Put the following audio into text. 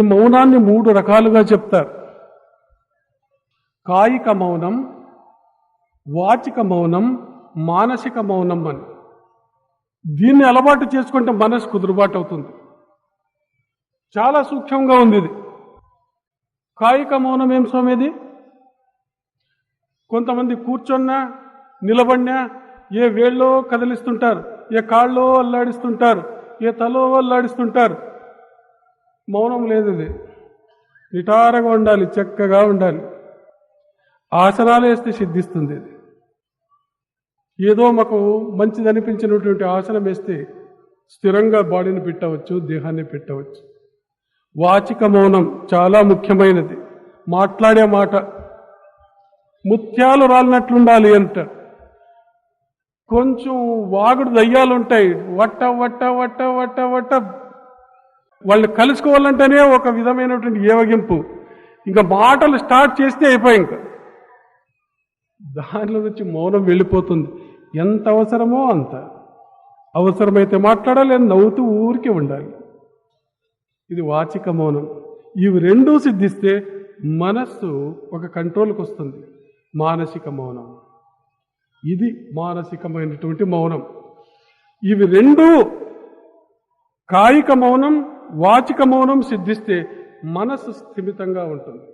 ఈ మౌనాన్ని 3 రకాలుగా చెప్తారు. కాయిక మౌనం, వాచిక మౌనం, మానసిక మౌనం అని. దీన్ని అలవాటు చేసుకుంటే మనసు కుదురుబాటు అవుతుంది. చాలా సూక్ష్మంగా ఉంది ఇది. కాయిక మౌనం ఏం స్వామిది? కొంతమంది కూర్చున్నా నిలబడినా ఏ వేళ్ళో కదిలిస్తుంటారు, ఏ కాళ్ళో అల్లాడిస్తుంటారు, ఏ తలో అల్లాడిస్తుంటారు. మౌనం లేదు. ఇది నిటారుగా ఉండాలి, చక్కగా ఉండాలి. ఆసనాలు వేస్తే సిద్ధిస్తుంది. ఇది ఏదో మాకు మంచిది అనిపించినటువంటి ఆసనం వేస్తే స్థిరంగా బాడీని పెట్టవచ్చు, దేహాన్ని పెట్టవచ్చు. వాచిక మౌనం చాలా ముఖ్యమైనది. మాట్లాడే మాట ముత్యాలు రాలినట్లుండాలి అంట. కొంచెం వాగుడు దయ్యాలుంటాయి, వట్ట వట్ట వట్ట వట్ట వట్ట వాళ్ళు కలుసుకోవాలంటేనే ఒక విధమైనటువంటి ఏవగింపు. ఇంకా మాటలు స్టార్ట్ చేస్తే అయిపోయి ఇంకా దానిలో నుంచి మౌనం వెళ్ళిపోతుంది. ఎంత అవసరమో అంత. అవసరమైతే మాట్లాడాలి, నవ్వుతూ ఊరికే ఉండాలి. ఇది వాచిక మౌనం. ఇవి రెండూ సిద్ధిస్తే మనస్సు ఒక కంట్రోల్కి వస్తుంది. మానసిక మౌనం, ఇది మానసికమైనటువంటి మౌనం. ఇవి రెండూ కాయిక మౌనం, వాచిక మౌనం సిద్ధిస్తే మనస్సు స్థిమితంగా ఉంటుంది.